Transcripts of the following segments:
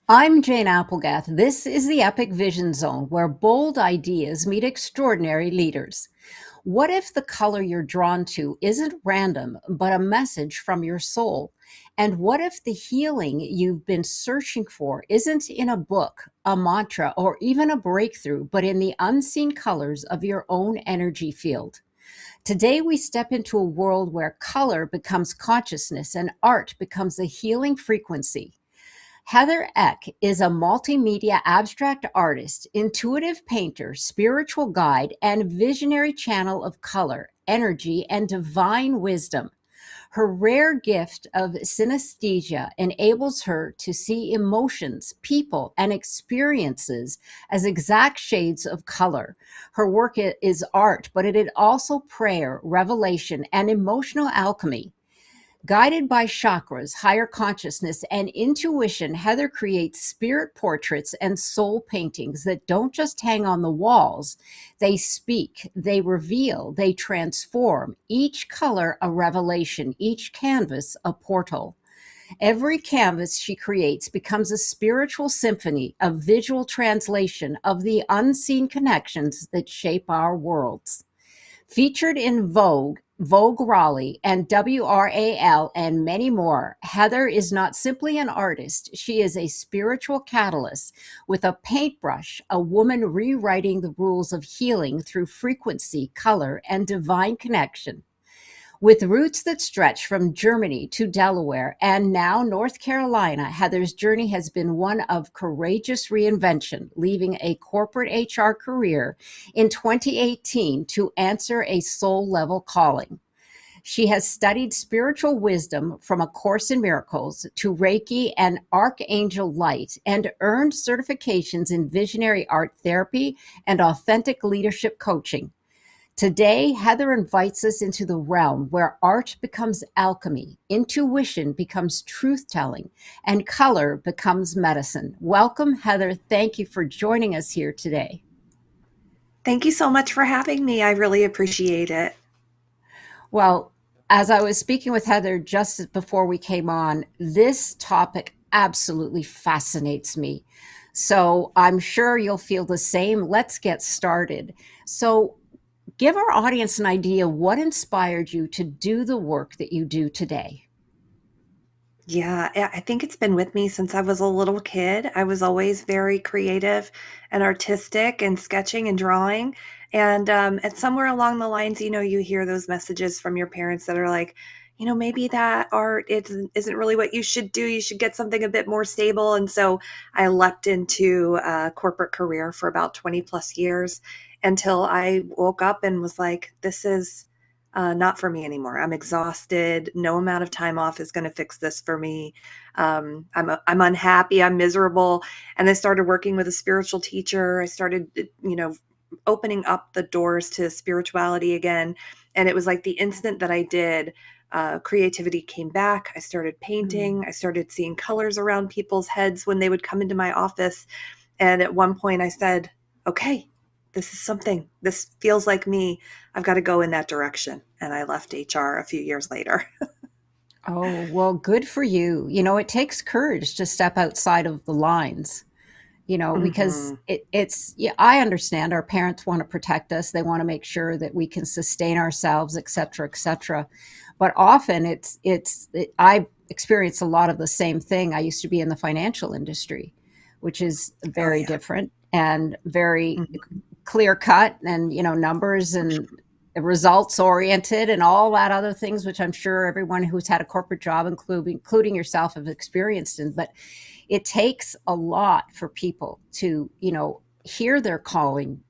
I'm Jane Applegath. This is the Epic Vision Zone, where bold ideas meet extraordinary leaders. What if the color you're drawn to isn't random, but a message from your soul? And what if the healing you've been searching for isn't in a book, a mantra, or even a breakthrough, but in the unseen colors of your own energy field? Today, we step into a world where color becomes consciousness and art becomes a healing frequency. Heather Eck is a multimedia abstract artist, intuitive painter, spiritual guide, and visionary channel of color, energy, and divine wisdom. Her rare gift of synesthesia enables her to see emotions, people, and experiences as exact shades of color. Her work is art, but it is also prayer, revelation, and emotional alchemy. Guided by chakras, higher consciousness, and intuition, Heather creates spirit portraits and soul paintings that don't just hang on the walls. They speak, they reveal, they transform. Each color a revelation, each canvas a portal. Every canvas she creates becomes a spiritual symphony, a visual translation of the unseen connections that shape our worlds. Featured in Vogue Raleigh, and WRAL, and many more, Heather is not simply an artist. She is a spiritual catalyst. With a paintbrush, a woman rewriting the rules of healing through frequency, color, and divine connection. With roots that stretch from Germany to Delaware and now North Carolina, Heather's journey has been one of courageous reinvention, leaving a corporate HR career in 2018 to answer a soul level calling. She has studied spiritual wisdom from A Course in Miracles to Reiki and Archangel Light and earned certifications in visionary art therapy and authentic leadership coaching. Today, Heather invites us into the realm where art becomes alchemy, intuition becomes truth telling, and color becomes medicine. Welcome, Heather. Thank you for joining us here today. Thank you so much for having me. I really appreciate it. Well, as I was speaking with Heather just before we came on, this topic absolutely fascinates me. So I'm sure you'll feel the same. Let's get started. So, give our audience an idea what inspired you to do the work that you do today. Yeah, I think it's been with me since I was a little kid. I was always very creative and artistic and sketching and drawing. And somewhere along the lines, you hear those messages from your parents that are like, maybe that art isn't really what you should do. You should get something a bit more stable. And so I leapt into a corporate career for about 20 plus years until I woke up and was like, this is not for me anymore. I'm exhausted. No amount of time off is going to fix this for me. I'm unhappy. I'm miserable. And I started working with a spiritual teacher. I started, opening up the doors to spirituality again. And it was like the instant that I did, creativity came back. I started Mm. painting. I started seeing colors around people's heads when they would come into my office. And at one point I said, okay, this is something. This feels like me. I've got to go in that direction. And I left HR a few years later. Oh, well, good for you. It takes courage to step outside of the lines, because hmm yeah, I understand our parents want to protect us. They want to make sure that we can sustain ourselves, et cetera, et cetera. But often I experience a lot of the same thing. I used to be in the financial industry, which is Oh, very yeah. different and very Mhm. clear cut and, numbers and results oriented and all that other things, which I'm sure everyone who's had a corporate job, including yourself, have experienced in. But it takes a lot for people to, hear their calling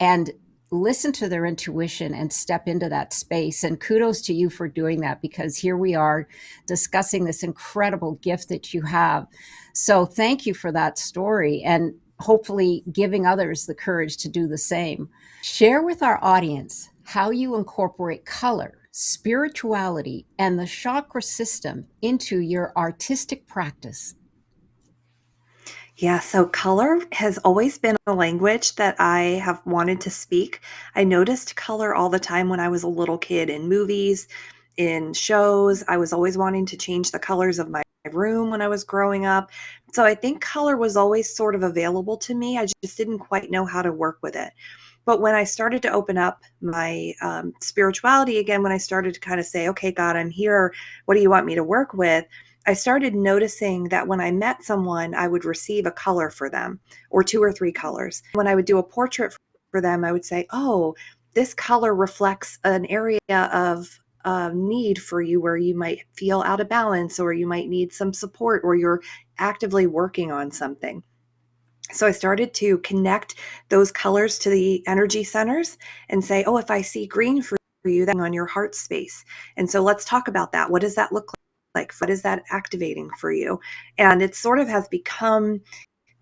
and listen to their intuition and step into that space. And kudos to you for doing that, because here we are discussing this incredible gift that you have. So thank you for that story, and hopefully giving others the courage to do the same. Share with our audience how you incorporate color, spirituality, and the chakra system into your artistic practice. Yeah, so color has always been a language that I have wanted to speak. I noticed color all the time when I was a little kid in movies, in shows. I was always wanting to change the colors of my room when I was growing up. So I think color was always sort of available to me. I just didn't quite know how to work with it. But when I started to open up my spirituality again, when I started to kind of say, okay, God, I'm here. What do you want me to work with? I started noticing that when I met someone, I would receive a color for them or two or three colors. When I would do a portrait for them, I would say, oh, this color reflects an area of need for you where you might feel out of balance or you might need some support or you're actively working on something. So I started to connect those colors to the energy centers and say, oh, if I see green for you, that's on your heart space. And so let's talk about that. What does that look like? What is that activating for you? And it sort of has become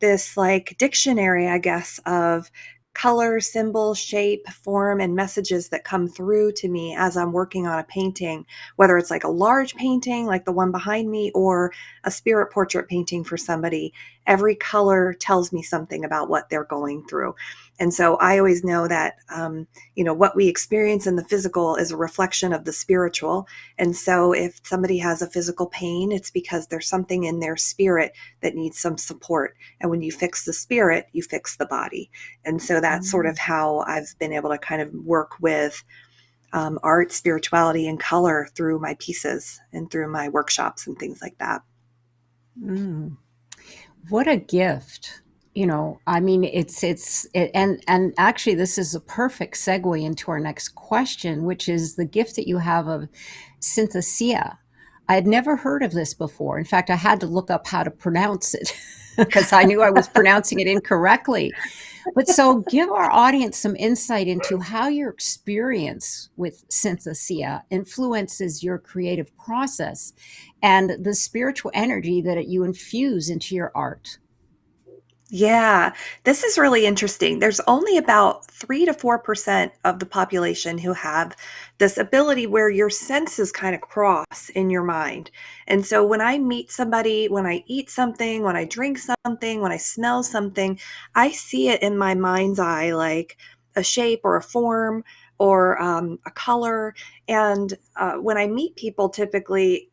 this like dictionary, I guess, of color, symbol, shape, form, and messages that come through to me as I'm working on a painting, whether it's like a large painting like the one behind me or a spirit portrait painting for somebody. Every color tells me something about what they're going through. And so I always know that, what we experience in the physical is a reflection of the spiritual. And so if somebody has a physical pain, it's because there's something in their spirit that needs some support. And when you fix the spirit, you fix the body. And so that's sort of Mm. how I've been able to kind of work with art, spirituality, and color through my pieces and through my workshops and things like that. Mm. What a gift. I mean, and actually this is a perfect segue into our next question, which is the gift that you have of synthesia. I had never heard of this before. In fact, I had to look up how to pronounce it because I knew I was pronouncing it incorrectly. But so give our audience some insight into how your experience with synthesia influences your creative process and the spiritual energy that you infuse into your art. Yeah, this is really interesting. There's only about 3 to 4% of the population who have this ability where your senses kind of cross in your mind. And so when I meet somebody, when I eat something, when I drink something, when I smell something, I see it in my mind's eye like a shape or a form or a color. And when I meet people, typically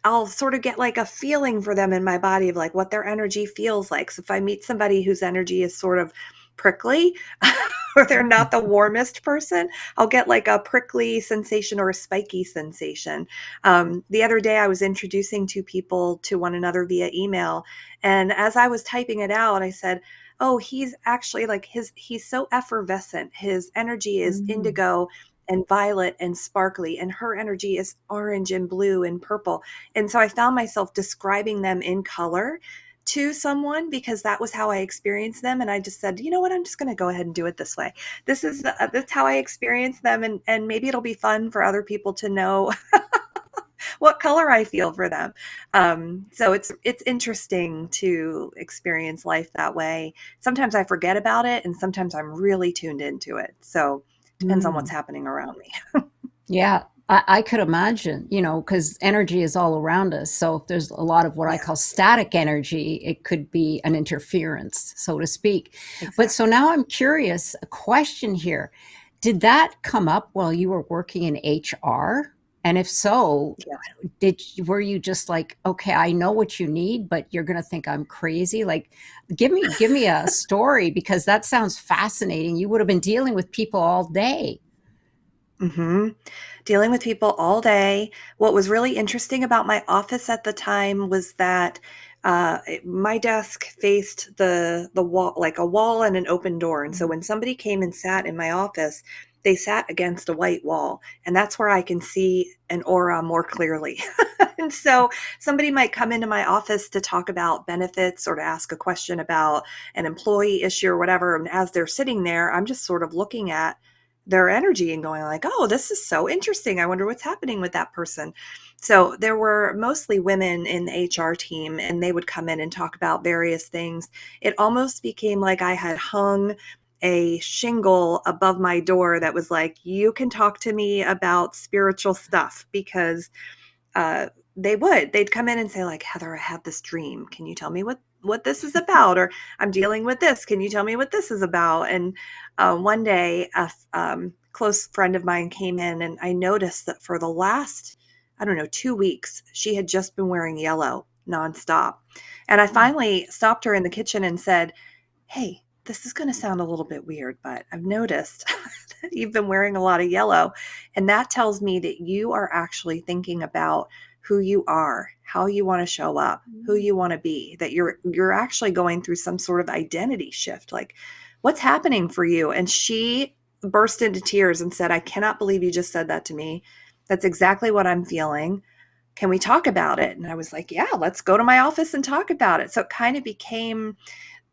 I'll sort of get like a feeling for them in my body of like what their energy feels like. So if I meet somebody whose energy is sort of prickly or they're not the warmest person, I'll get like a prickly sensation or a spiky sensation. The other day I was introducing two people to one another via email. And as I was typing it out, I said, oh, he's actually like he's so effervescent. His energy is Mm. indigo and violet and sparkly, and her energy is orange and blue and purple. And so I found myself describing them in color to someone because that was how I experienced them. And I just said, you know what, I'm just going to go ahead and do it this way. That's how I experience them. And maybe it'll be fun for other people to know what color I feel for them. So it's interesting to experience life that way. Sometimes I forget about it, and sometimes I'm really tuned into it. So depends on what's Mm. happening around me. Yeah, I could imagine, because energy is all around us. So if there's a lot of what I Yeah, call static energy, it could be an interference, so to speak. But so exactly. now I'm curious, a question here. Did that come up while you were working in HR? And if so, Yeah. were you just like, okay, I know what you need, but you're going to think I'm crazy? Like, give me a story because that sounds fascinating. You would have been dealing with people all day. hmm Dealing with people all day. What was really interesting about my office at the time was that my desk faced the wall, like a wall and an open door. And so when somebody came and sat in my office, they sat against a white wall, and that's where I can see an aura more clearly. And so somebody might come into my office to talk about benefits or to ask a question about an employee issue or whatever. And as they're sitting there, I'm just sort of looking at their energy and going like, oh, this is so interesting. I wonder what's happening with that person. So there were mostly women in the HR team, and they would come in and talk about various things. It almost became like I had hung a shingle above my door that was like, you can talk to me about spiritual stuff, because uh, they'd come in and say like, Heather, I had this dream, can you tell me what this is about? Or I'm dealing with this, can you tell me what this is about? And one day close friend of mine came in, and I noticed that for the last, I don't know, 2 weeks she had just been wearing yellow. nonstop. And I finally stopped her in the kitchen and said, "Hey, this is going to sound a little bit weird, but I've noticed that you've been wearing a lot of yellow. And that tells me that you are actually thinking about who you are, how you want to show up, who Mm. you want to be, that you're actually going through some sort of identity shift. Like, what's happening for you?" And she burst into tears and said, "I cannot believe you just said that to me. That's exactly what I'm feeling. Can we talk about it?" And I was like, "Yeah, let's go to my office and talk about it." So it kind of became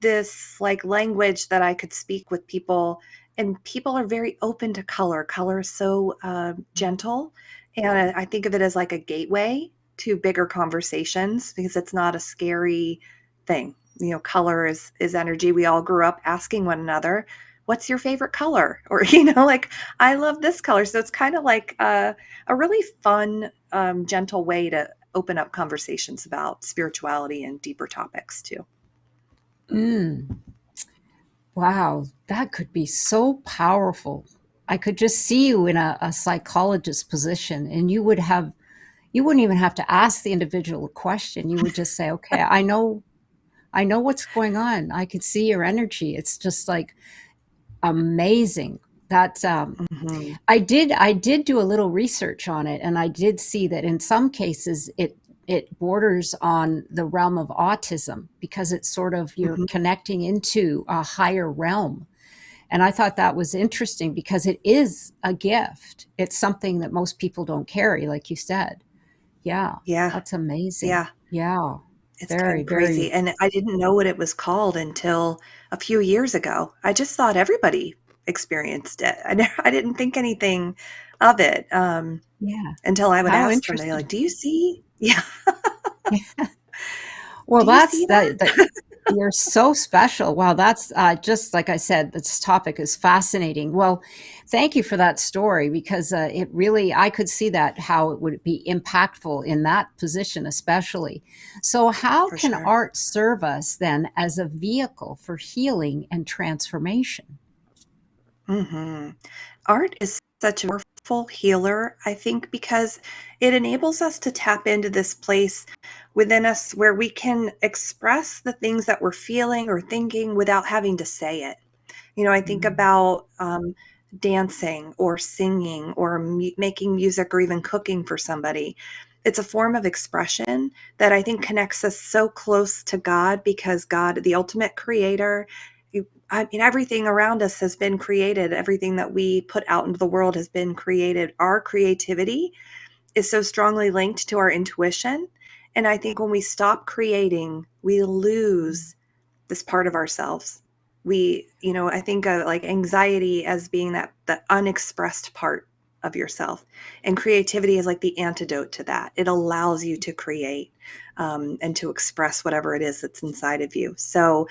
this like language that I could speak with people, and people are very open to color. Color is so gentle, and I think of it as like a gateway to bigger conversations because it's not a scary thing. You know, color is energy. We all grew up asking one another, "What's your favorite color?" Or like, "I love this color." So it's kind of like a really fun, gentle way to open up conversations about spirituality and deeper topics too. Mm. Wow, that could be so powerful. I could just see you in a psychologist position, and you wouldn't even have to ask the individual a question. You would just say, "Okay, I know what's going on. I could see your energy." It's just like amazing. That Mhm. I did do a little research on it, and I did see that in some cases it borders on the realm of autism because it's sort of you're Mhm. connecting into a higher realm. And I thought that was interesting because it is a gift. It's something that most people don't carry, like you said. Yeah, Yeah, that's amazing. yeah, Yeah, it's kind very, of crazy, very. and I didn't know what it was called until a few years ago. I just thought everybody experienced it. I didn't think anything of it, Yeah. until I would How ask somebody interesting. like, "Do you see?" Yeah. Well, "Do you that's see that?" that you're so special. Wow, that's just like I said, this topic is fascinating. Well, thank you for that story because it really, I could see that how it would be impactful in that position, especially. So, how For can sure. art serve us then as a vehicle for healing and transformation? Mhm. Art is such a powerful healer, I think, because it enables us to tap into this place within us where we can express the things that we're feeling or thinking without having to say it. I think Mm, about dancing or singing or making music or even cooking for somebody. It's a form of expression that I think connects us so close to God because God, the ultimate creator, I mean, everything around us has been created. Everything that we put out into the world has been created. Our creativity is so strongly linked to our intuition. And I think when we stop creating, we mm, lose this part of ourselves. I think of like anxiety as being that unexpressed part of yourself, and creativity is like the antidote to that. It allows you to create, and to express whatever it is that's inside of you. So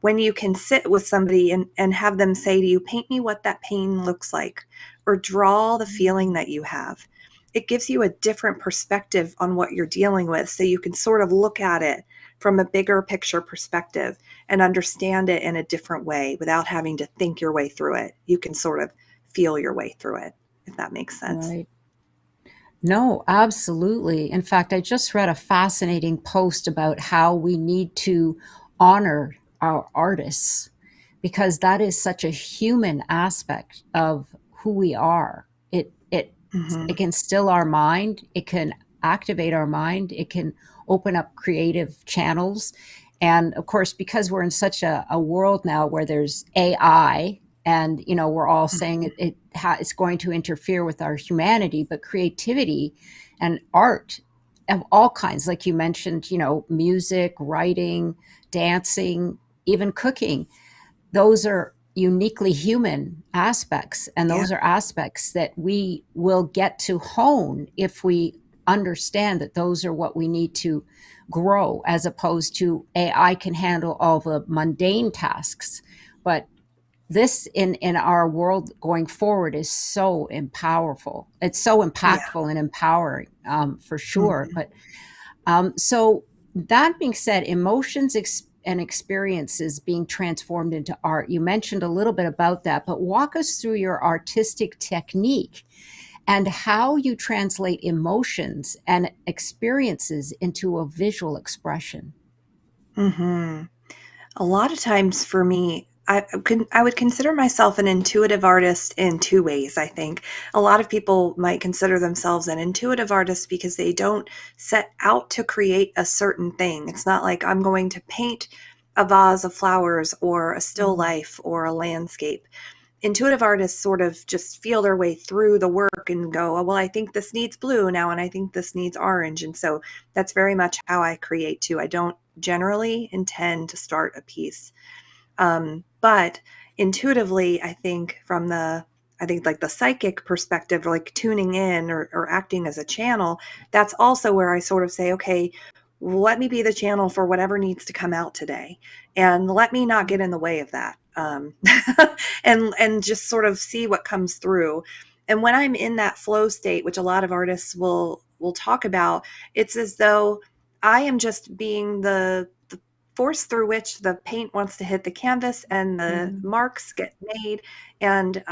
when you can sit with somebody and have them say to you, "Paint me what that pain looks like," or draw the feeling mm. that you have, it gives you a different perspective on what you're dealing with. So you can sort of look at it from a bigger picture perspective and understand it in a different way without having to think your way through it. You can sort of feel your way through it, if that makes sense. Right. No, absolutely. In fact, I just read a fascinating post about how we need to honor our artists because that is such a human aspect of who we are. It Hmm. can still our mind, it can activate our mind, it can open up creative channels. And of course, because we're in such a world now where there's AI, and we're all saying Hmm. it's going to interfere with our humanity, but creativity and art of all kinds, like you mentioned, music, writing, dancing, even cooking, those are uniquely human aspects. And Yeah, those are aspects that we will get to hone if we understand that those are what we need to grow, as opposed to AI can handle all the mundane tasks. But this in our world going forward is so powerful. It's so yeah. impactful and empowering, for sure. Hmm. But so that being said, emotions and experiences being transformed into art. You mentioned a little bit about that, but walk us through your artistic technique and how you translate emotions and experiences into a visual expression. Mhm. A lot of times for me, I would consider myself an intuitive artist in 2 ways, I think. A lot of people might consider themselves an intuitive artist because they don't set out to create a certain thing. It's not like I'm going to paint a vase of flowers or a still Mm. life or a landscape. Intuitive artists sort of just feel their way through the work and go, "Oh, well, I think this needs blue now, and I think this needs orange." And so that's very much how I create too. I don't generally intend to start a piece. But intuitively, I think like the psychic perspective, like tuning in or acting as a channel, that's also where I sort of say, okay, let me be the channel for whatever needs to come out today, and let me not get in the way of that, and just sort of see what comes through. And when I'm in that flow state, which a lot of artists will talk about, it's as though I am just being the force through which the paint wants to hit the canvas and the Mm. marks get made, and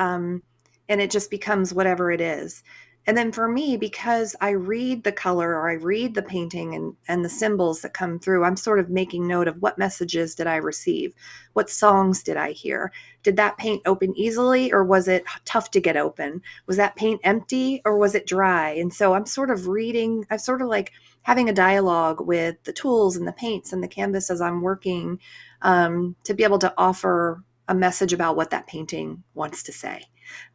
it just becomes whatever it is. And then for me, because I read the color or I read the painting and the symbols that come through, I'm sort of making note of what messages did I receive? What songs did I hear? Did that paint open easily or was it tough to get open? Was that paint empty or was it dry? And so I'm sort of reading, I'm sort of like having a dialogue with the tools and the paints and the canvas as I'm working, to be able to offer a message about what that painting wants to say.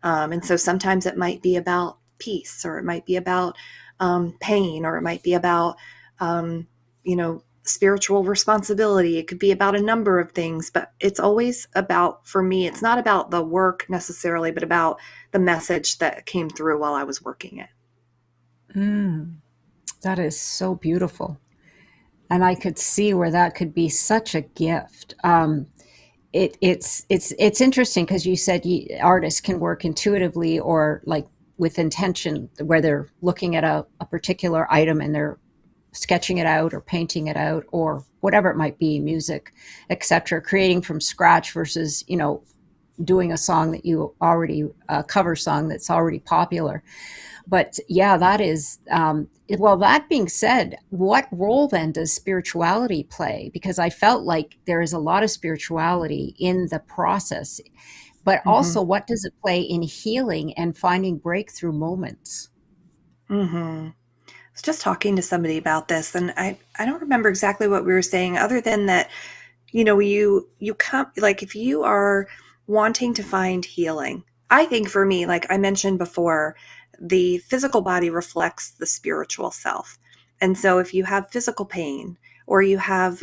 And so sometimes it might be about peace, or it might be about pain, or it might be about, spiritual responsibility. It could be about a number of things, but it's always about, for me, it's not about the work necessarily, but about the message that came through while I was working it. Mm. That is so beautiful. And I could see where that could be such a gift. It's interesting because you said artists can work intuitively or like with intention, where they're looking at a particular item and they're sketching it out or painting it out or whatever it might be, music, etc., creating from scratch versus doing a song that you already a cover song that's already popular. But yeah, that is, well, that being said, what role then does spirituality play? Because I felt like there is a lot of spirituality in the process, but Mm-hmm. also what does it play in healing and finding breakthrough moments? Mm-hmm. Was just talking to somebody about this, and I don't remember exactly what we were saying other than that, you come, like, if you are wanting to find healing, I think for me, like I mentioned before, the physical body reflects the spiritual self. And so if you have physical pain, or you have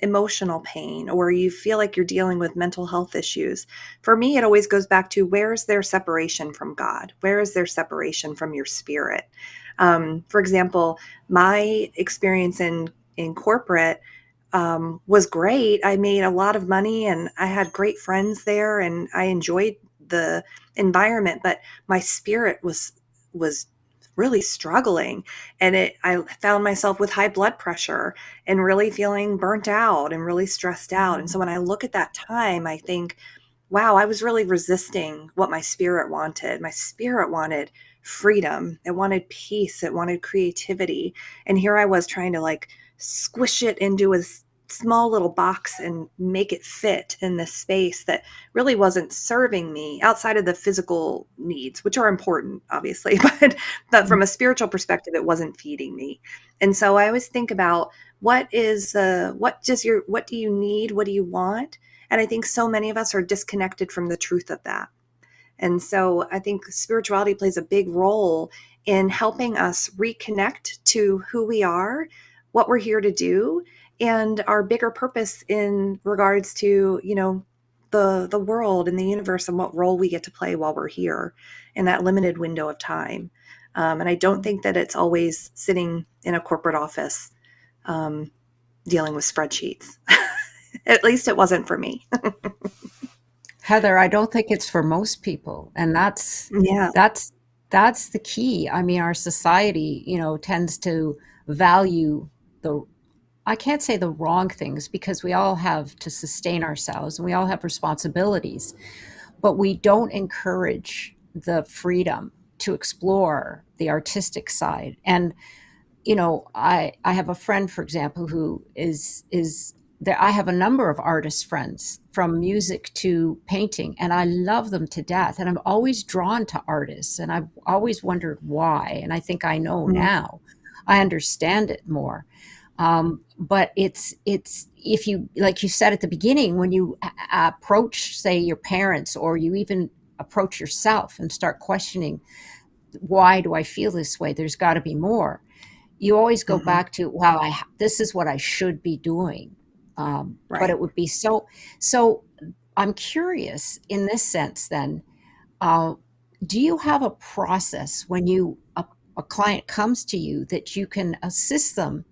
emotional pain, or you feel like you're dealing with mental health issues, for me it always goes back to, where is there separation from God? Where is there separation from your spirit? For example, my experience in corporate was great. I made a lot of money and I had great friends there and I enjoyed the environment, but my spirit was really struggling, and I found myself with high blood pressure and really feeling burnt out and really stressed out. And so when I look at that time, I think, wow, I was really resisting what my spirit wanted. My spirit wanted freedom. It wanted peace. It wanted creativity. And here I was trying to like squish it into a small little box and make it fit in this space that really wasn't serving me outside of the physical needs, which are important, obviously, but from a spiritual perspective, it wasn't feeding me. And so I always think about, what do you need? What do you want? And I think so many of us are disconnected from the truth of that. And so I think spirituality plays a big role in helping us reconnect to who we are, what we're here to do, and our bigger purpose in regards to, the world and the universe, and what role we get to play while we're here in that limited window of time. And I don't think that it's always sitting in a corporate office, um, dealing with spreadsheets. At least it wasn't for me. Heather, I don't think it's for most people, and Yeah. that's that's the key. I mean, our society, tends to value the I can't say the wrong things because we all have to sustain ourselves and we all have responsibilities, but we don't encourage the freedom. to explore the artistic side. And I have a friend, for example, who is there. I have a number of artist friends, from music to painting, and I love them to death. And I'm always drawn to artists, and I've always wondered why. And I think I know Mhm. now. I understand it more. But it's if you, like you said at the beginning, when you approach, say, your parents, or you even approach yourself and start questioning, why do I feel this way? There's got to be more. You always go Mhm. back to, wow, this is what I should be doing. But Right. it would be so. I'm curious in this sense. Then, uh, do you have a process when a client comes to you that you can assist them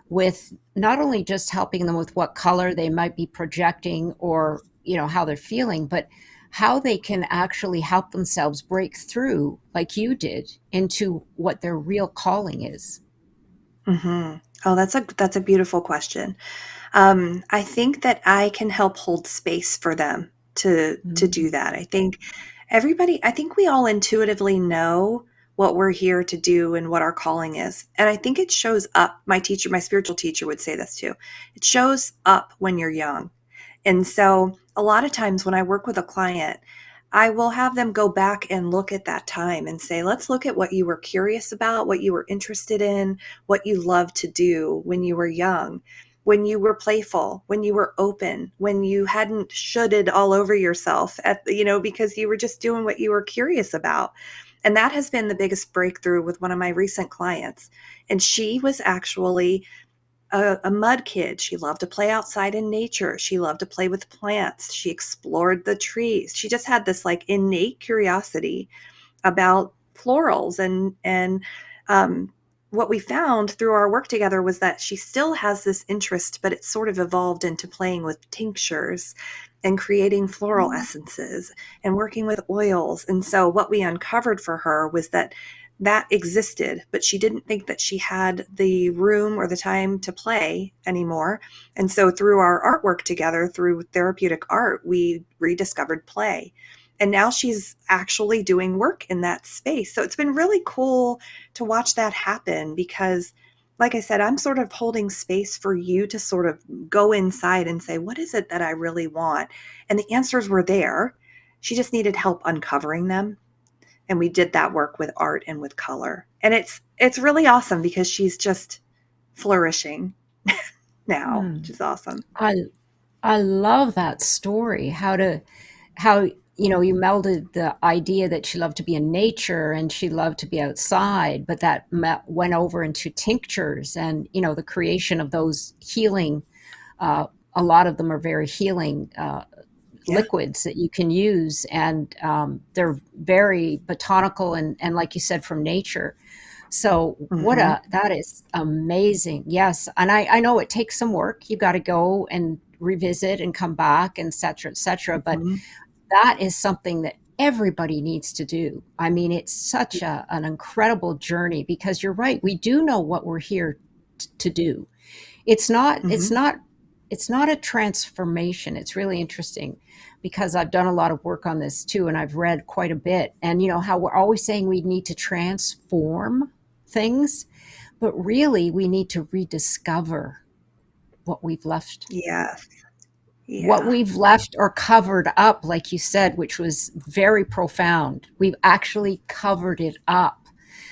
with, not only just helping them with what color they might be projecting, or how they're feeling, but how they can actually help themselves break through, like you did, into what their real calling is? Mhm. Oh, that's a beautiful question. I think that I can help hold space for them to do Mm. that. I think we all intuitively know what we're here to do and what our calling is. And I think it shows up. My spiritual teacher would say this too. It shows up when you're young. And so a lot of times when I work with a client, I will have them go back and look at that time and say, let's look at what you were curious about, what you were interested in, what you loved to do when you were young, when you were playful, when you were open, when you hadn't shoulded all over yourself because you were just doing what you were curious about. And that has been the biggest breakthrough with one of my recent clients. And she was actually a mud kid. She loved to play outside in nature. She loved to play with plants. She explored the trees. She just had this like innate curiosity about florals and what we found through our work together was that she still has this interest, but it's sort of evolved into playing with tinctures and creating floral essences and working with oils. And so what we uncovered for her was that that existed, but she didn't think that she had the room or the time to play anymore. And so through our artwork together, through therapeutic art, we rediscovered play. And now she's actually doing work in that space. So it's been really cool to watch that happen because, like I said, I'm sort of holding space for you to sort of go inside and say, what is it that I really want? And the answers were there. She just needed help uncovering them. And we did that work with art and with color. And it's really awesome because she's just flourishing now, Hmm. which is awesome. I love that story. How you melded the idea that she loved to be in nature and she loved to be outside, but that went over into tinctures, and the creation of those healing. Uh, a lot of them are very healing Yeah. liquids that you can use, and they're very botanical, and like you said, from nature. So Hmm. that is amazing. Yes. And I know it takes some work. You got to go and revisit and come back, and et cetera, et cetera. But Hmm. that is something that everybody needs to do. I mean, it's such an incredible journey, because you're right. We do know what we're here to do. It's not, it's Hmm. not, it's not a transformation. It's really interesting, because I've done a lot of work on this too, and I've read quite a bit. And how we're always saying we need to transform things, but really we need to rediscover what we've left Yes. what Yeah. we've left or covered up, like you said, which was very profound. We've actually covered it up.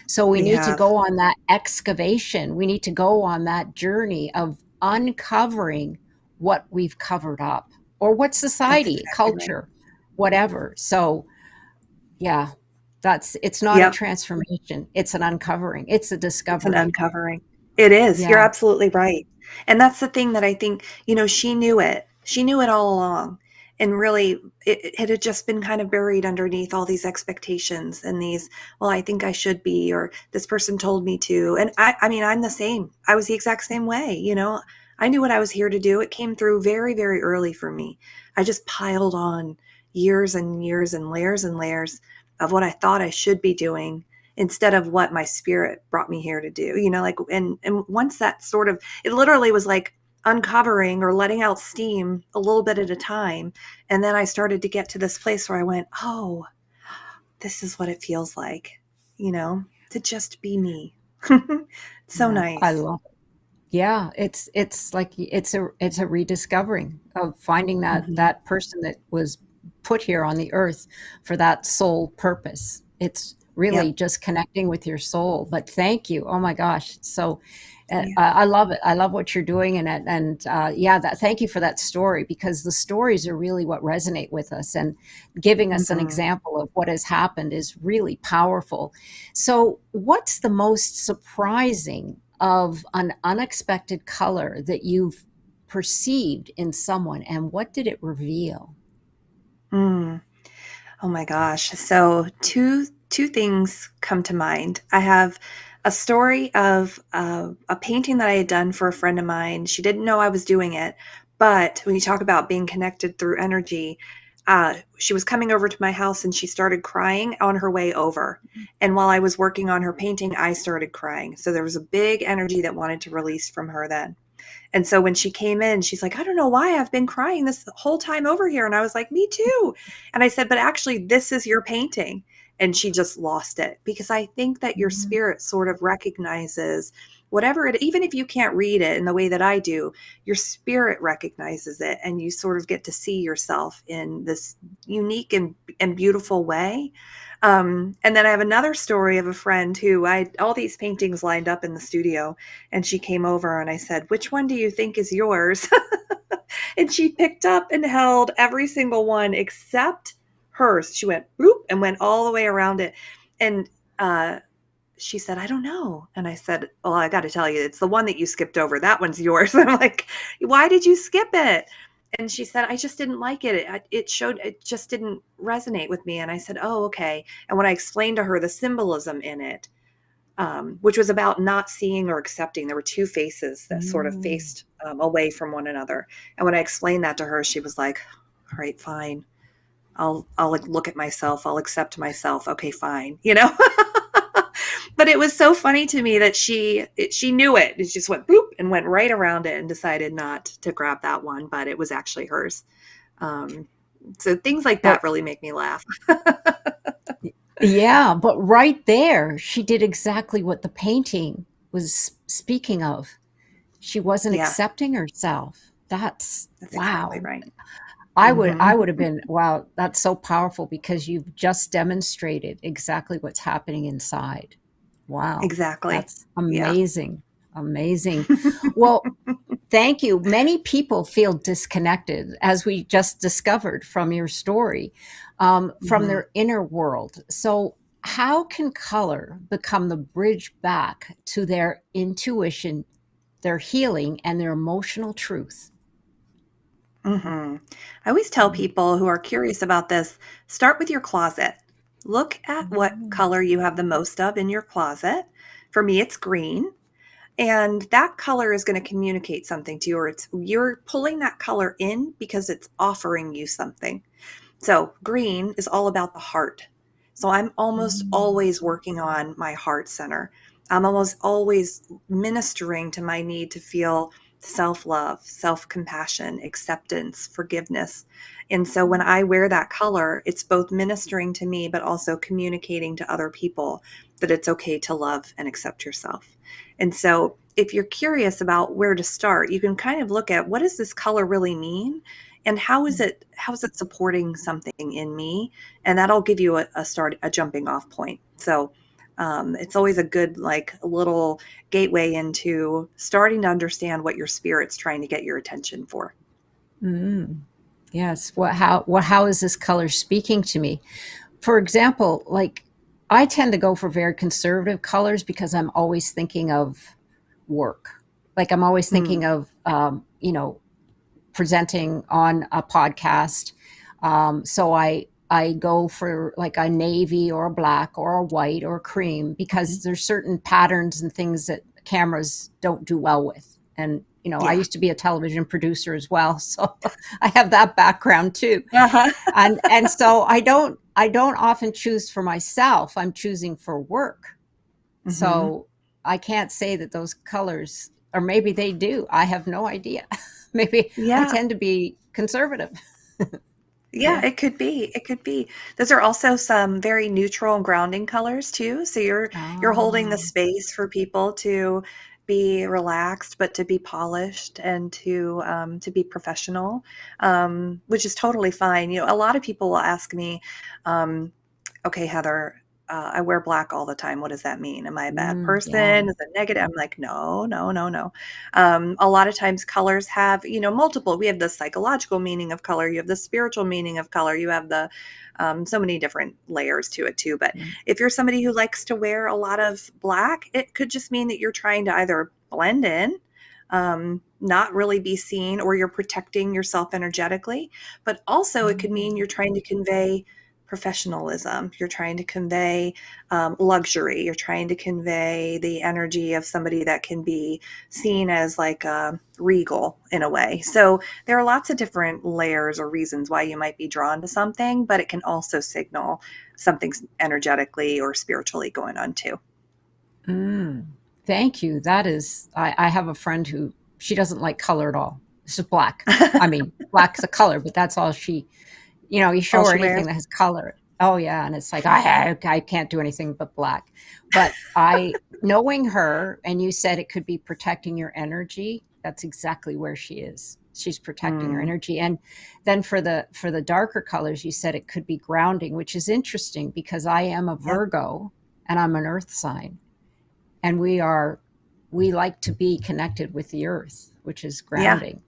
So we We need to have. go on that excavation. We need to go on that journey of uncovering what we've covered up, or what That's society, exactly right. culture, whatever. So, yeah, it's not a Yep. transformation, it's an uncovering, it's a It's an discovery. uncovering. It is. You're Yeah. absolutely right. And that's the thing that I think, she knew it. She knew it all along. And really, it had just been kind of buried underneath all these expectations and these, well, I think I should be, or this person told me to. And I mean, I'm the same. I was the exact same way. I knew what I was here to do. It came through very, very early for me. I just piled on years and years and layers of what I thought I should be doing instead of what my spirit brought me here to do. Like, and once that sort of, it literally was like uncovering or letting out steam a little bit at a time. And then I started to get to this place where I went, oh, this is what it feels like. to just be me. So Yeah, I nice. love it. Yeah, it's like it's a rediscovering of finding Hmm. that person that was put here on the earth for that sole purpose. It's really Yep. just connecting with your soul. But thank you. Oh my gosh. So Yeah. I love it. I love what you're doing yeah, that thank you for that story because the stories are really what resonate with us and giving us an Hmm. example of what has happened is really powerful. So, what's the most surprising of an unexpected color that you've perceived in someone, and what did it reveal? Mm. Oh my gosh. So two things come to mind. I have a story of a painting that I had done for a friend of mine. She didn't know I was doing it, but when you talk about being connected through energy, she was coming over to my house and she started crying on her way over. And while I was working on her painting, I started crying. So there was a big energy that wanted to release from her then. And so when she came in, she's like, I don't know why I've been crying this whole time over here. And I was like, me too. And I said, but actually, this is your painting. And she just lost it because I think that your Mhm. spirit sort of recognizes whatever it, even if you can't read it in the way that I do, your spirit recognizes it and you sort of get to see yourself in this unique and beautiful way. And then I have another story of a friend who I all these paintings lined up in the studio and she came over and I said, which one do you think is yours? And she picked up and held every single one except hers. She went bloop and went all the way around it. And she said, I don't know. And I said, well, I got to tell you, it's the one that you skipped over. That one's yours. I'm like, why did you skip it? And she said, I just didn't like it. It just didn't resonate with me. And I said, oh, okay. And when I explained to her the symbolism in it, which was about not seeing or accepting. There were two faces that sort of Mm. faced away from one another. And when I explained that to her, she was like, "All right, fine. I'll like look at myself. I'll accept myself. Okay, fine." But it was so funny to me that she knew it. It just went bloop and went right around it and decided not to grab that one, but it was actually hers. Um, so things like that But really make me laugh. yeah, but right there, she did exactly what the painting was speaking of. She wasn't Yeah, accepting herself. That's that's exactly wow. right. I Hmm. would have been, wow, that's so powerful because you've just demonstrated exactly what's happening inside. Wow. Exactly. That's Yeah. amazing. Amazing. Well, thank you. Many people feel disconnected, as we just discovered from your story, from Mhm. their inner world. So, how can color become the bridge back to their intuition, their healing, and their emotional truth? Mhm. I always tell people who are curious about this, start with your closet. Look at what Mm. color you have the most of in your closet. For me, it's green. And that color is going to communicate something to you, or you're pulling that color in because it's offering you something. So, green is all about the heart. So, I'm almost Mm. always working on my heart center. I'm almost always ministering to my need to feel self love, self compassion, acceptance, forgiveness. And so, when I wear that color, it's both ministering to me, but also communicating to other people that it's okay to love and accept yourself. And so, if you're curious about where to start, you can kind of look at what does this color really mean? And how is it supporting something in me, and that'll give you a jumping off point. So it's always a good like a little gateway into starting to understand what your spirit's trying to get your attention for. Mm. Yes. How is this color speaking to me? For example, like I tend to go for very conservative colors because I'm always thinking of work. Like I'm always Mm, thinking of, presenting on a podcast. So I go for like a navy or a black or a white or a cream because there's certain patterns and things that cameras don't do well with. And I yeah. used to be a television producer as well, so I have that background too. Uh-huh. And so I don't often choose for myself. I'm choosing for work. Hmm. So I can't say that those colors, or maybe they do. I have no idea. Maybe I Yeah. tend to be conservative. Yeah, Yeah. it could be. It could be. Those are also some very neutral and grounding colors too. So you're holding the Oh. space for people to be relaxed, but to be polished and to be professional, which is totally fine. You know, a lot of people will ask me, um, okay, Heather, I wear black all the time. What does that mean? Am I a bad Yeah. person? Is it negative? I'm like, no, no, no, no. A lot of times colors have, you know, multiple. We have the psychological meaning of color. You have the spiritual meaning of color. You have the so many different layers to it too. But Yeah. if you're somebody who likes to wear a lot of black, it could just mean that you're trying to either blend in, not really be seen, or you're protecting yourself energetically. But also, it could mean Mm. you're trying to convey professionalism. You're trying to convey luxury. You're trying to convey the energy of somebody that can be seen as like regal in a way. So there are lots of different layers or reasons why you might be drawn to something, but it can also signal something's energetically or spiritually going on too. Mm. Thank you. That is, I have a friend who she doesn't like color at all. It's just black. I mean, black's a color, but that's all she, you All show her she wears. anything that has color. Oh yeah, and it's like I can't do anything but black. But I knowing her, and you said it could be protecting your energy. That's exactly where she is. She's protecting her Mm, energy. And then for the darker colors, you said it could be grounding, which is interesting because I am a yep. Virgo and I'm an earth sign. And we like to be connected with the earth, which is Yeah. grounding.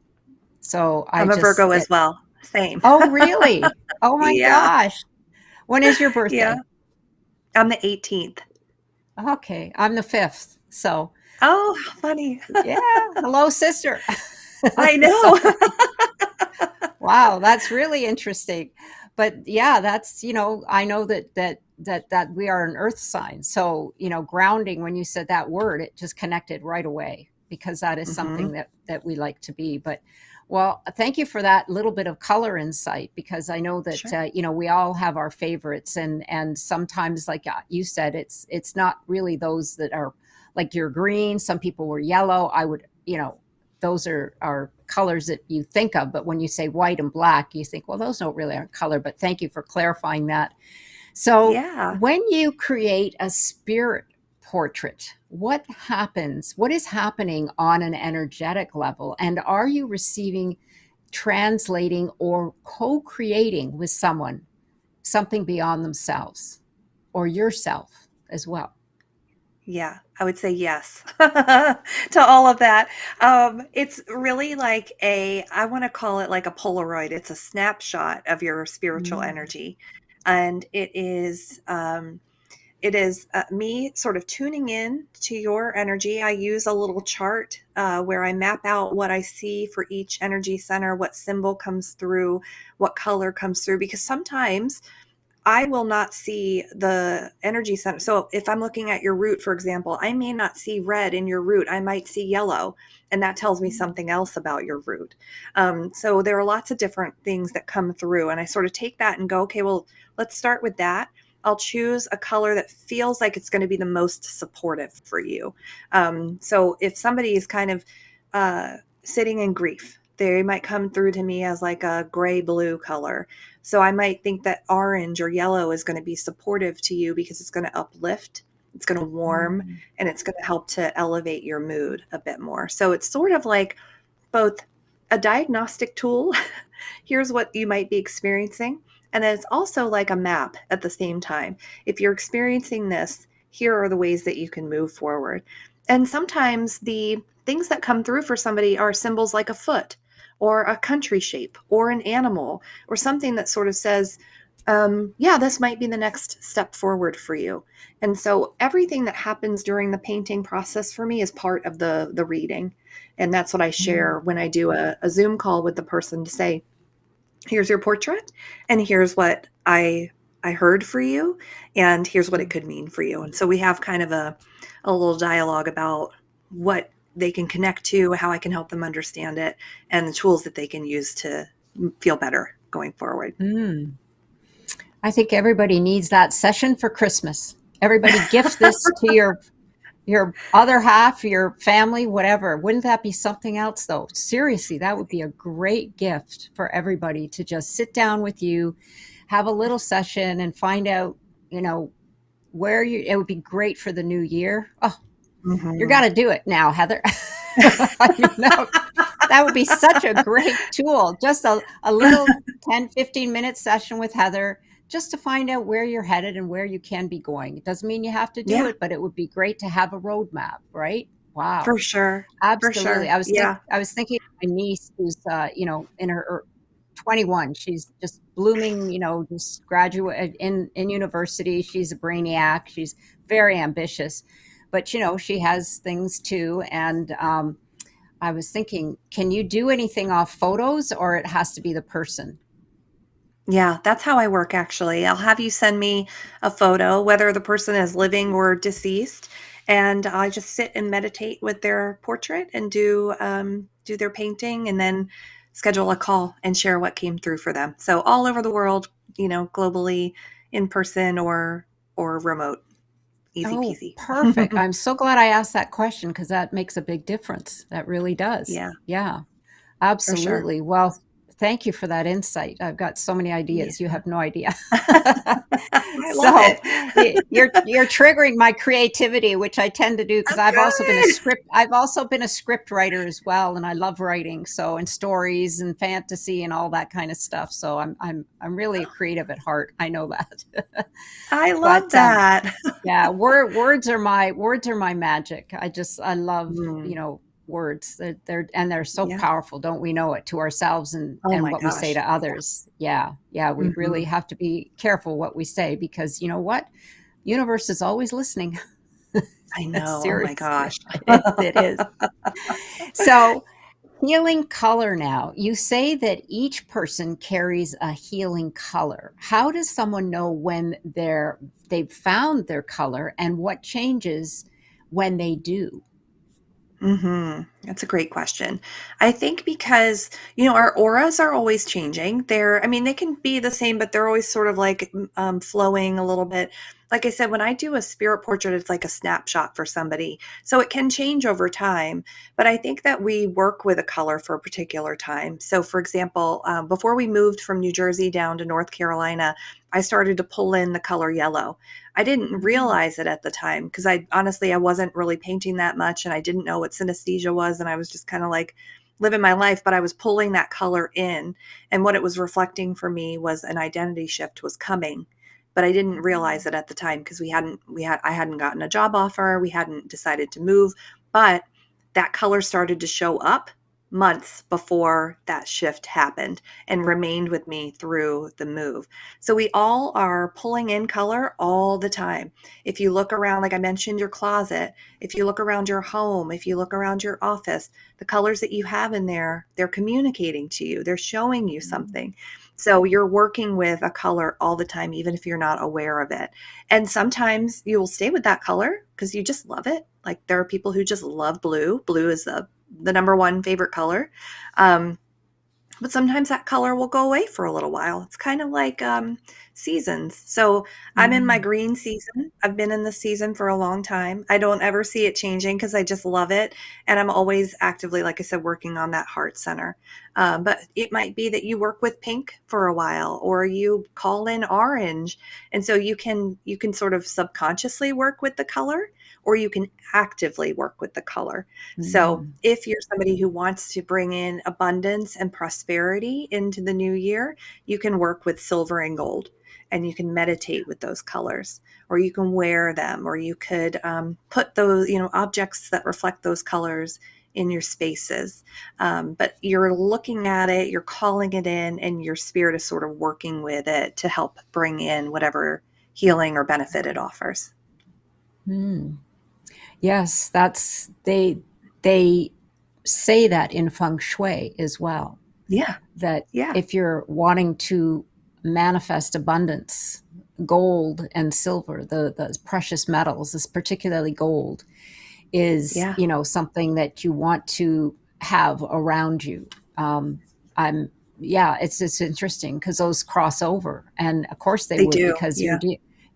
So I I'm a just Virgo as it, well. Same. oh really? Oh my Yeah. gosh. When is your Yeah. birthday? I'm the 18th. Okay, I'm the 5th. So, Oh, funny. yeah, hello, sister. I So, know. wow, that's really interesting. But yeah, I know that we are an earth sign. So, grounding, when you said that word, it just connected right away because that is Hmm. something that we like to be. But well, thank you for that little bit of color insight because I know that Sure. we all have our favorites and sometimes like you said it's not really those that are like you're green, some people were yellow. I would, those are colors that you think of, but when you say white and black, you think, well, those don't really are color. But thank you for clarifying that. So, Yeah. when you create a spirit portrait, what happens? What is happening on an energetic level? And are you receiving, translating, or co creating with someone something beyond themselves or yourself as well? Yeah, I would say yes to all of that. It's really like I want to call it like a Polaroid. It's a snapshot of your spiritual Mm. energy. And it is me sort of tuning in to your energy. I use a little chart where I map out what I see for each energy center, what symbol comes through, what color comes through, because sometimes I will not see the energy center. So if I'm looking at your root, for example, I may not see red in your root. I might see yellow, and that tells me something else about your root. So there are lots of different things that come through, and I sort of take that and go, okay, well, let's start with that. I'll choose a color that feels like it's going to be the most supportive for you. So if somebody is kind of sitting in grief, they might come through to me as like a gray blue color. So I might think that orange or yellow is going to be supportive to you because it's going to uplift, it's going to warm, Mm. and it's going to help to elevate your mood a bit more. So it's sort of like both a diagnostic tool. Here's what you might be experiencing. And then it's also like a map at the same time. If you're experiencing this, here are the ways that you can move forward. And sometimes the things that come through for somebody are symbols like a foot or a country shape or an animal or something that sort of says, yeah, this might be the next step forward for you. And so everything that happens during the painting process for me is part of the reading. And that's what I Mm. share when I do a Zoom call with the person to say, here's your portrait, and here's what I heard for you, and here's what it could mean for you. And so we have kind of a little dialogue about what they can connect to, how I can help them understand it, and the tools that they can use to feel better going forward. Mm. I think everybody needs that session for Christmas. Everybody gift this to your your other half, your family, whatever. Wouldn't that be something else though? Seriously, that would be a great gift for everybody to just sit down with you, have a little session and find out, you know, where you it would be great for the new year. Oh, you got Mhm. to do it now, Heather. I mean, that would be such a great tool. Just a little 10-15 minute session with Heather just to find out where you're headed and where you can be going. It doesn't mean you have to do Yeah, it, but it would be great to have a roadmap, right? Wow. for sure. For Absolutely. sure. Yeah. I was thinking of my niece who's in her 21. She's just blooming, just graduate in university. She's a brainiac. She's very ambitious. But she has things too, and I was thinking, can you do anything off photos or it has to be the person? Yeah, that's how I work actually. I'll have you send me a photo, whether the person is living or deceased, and I just sit and meditate with their portrait and do their painting, and then schedule a call and share what came through for them. So all over the world, globally, in person or remote, easy Oh, peasy. perfect. I'm so glad I asked that question because that makes a big difference. That really does. Yeah, Yeah. for sure. Absolutely. Well, thank you for that insight. I've got so many Yeah, ideas. You have no idea. I love So it. you're triggering my creativity, which I tend to do because Oh, good. I've also been a script writer as well, and I love writing. So and stories and fantasy and all that kind of stuff. So I'm really a creative at heart. I know that. I love But that. yeah, words are my magic. I love, Mm, words. They're so yeah. powerful, don't we know it, to ourselves Oh and my what we say to gosh. others. Yeah. Yeah, we really Mhm. have to be careful what we say because you know what? Universe is always listening. I know, oh my Seriously. gosh. It is. So, healing color now. You say that each person carries a healing color. How does someone know when they've found their color and what changes when they do? That's a great question. I think because, our auras are always changing. I mean, they can be the same, but they're always sort of like flowing a little bit. Like I said, when I do a spirit portrait, it's like a snapshot for somebody. So it can change over time. But I think that we work with a color for a particular time. So, for example, before we moved from New Jersey down to North Carolina, I started to pull in the color yellow. I didn't Mm, realize it at the time because I honestly I wasn't really painting that much and I didn't know what synesthesia was and I was just kind of like living my life, but I was pulling that color in, and what it was reflecting for me was an identity shift was coming. But I didn't realize mm, it at the time because I hadn't gotten a job offer, we hadn't decided to move, but that color started to show up months before that shift happened and remained with me through the move. So we all are pulling in color all the time. If you look around, like I mentioned, your closet, if you look around your home, if you look around your office, the colors that you have in there, they're communicating to you, they're showing you mm, something. So you're working with a color all the time, even if you're not aware of it. And sometimes you will stay with that color because you just love it. Like there are people who just love blue. Blue is the number one favorite color. Um, but sometimes that color will go away for a little while. It's kind of like seasons. So I'm in my mm, green season. I've been in this season for a long time. I don't ever see it changing because I just love it. And I'm always actively, like I said, working on that heart center. But it might be that you work with pink for a while or you call in orange. And so you can sort of subconsciously work with the color or you can actively work with the color. So, mm, if you're somebody who wants to bring in abundance and prosperity into the new year, you can work with silver and gold and you can meditate with those colors, or you can wear them, or you could put those, objects that reflect those colors in your spaces. But you're looking at it, you're calling it in, and your spirit is sort of working with it to help bring in whatever healing or benefit it offers. mm. Yes, they say that in feng shui as well, Yeah. that Yeah. if you're wanting to manifest abundance, gold and silver, the precious metals, is particularly gold, is Yeah. something that you want to have around you. I'm Yeah, it's interesting because those cross over, and of course they They would do. because Yeah.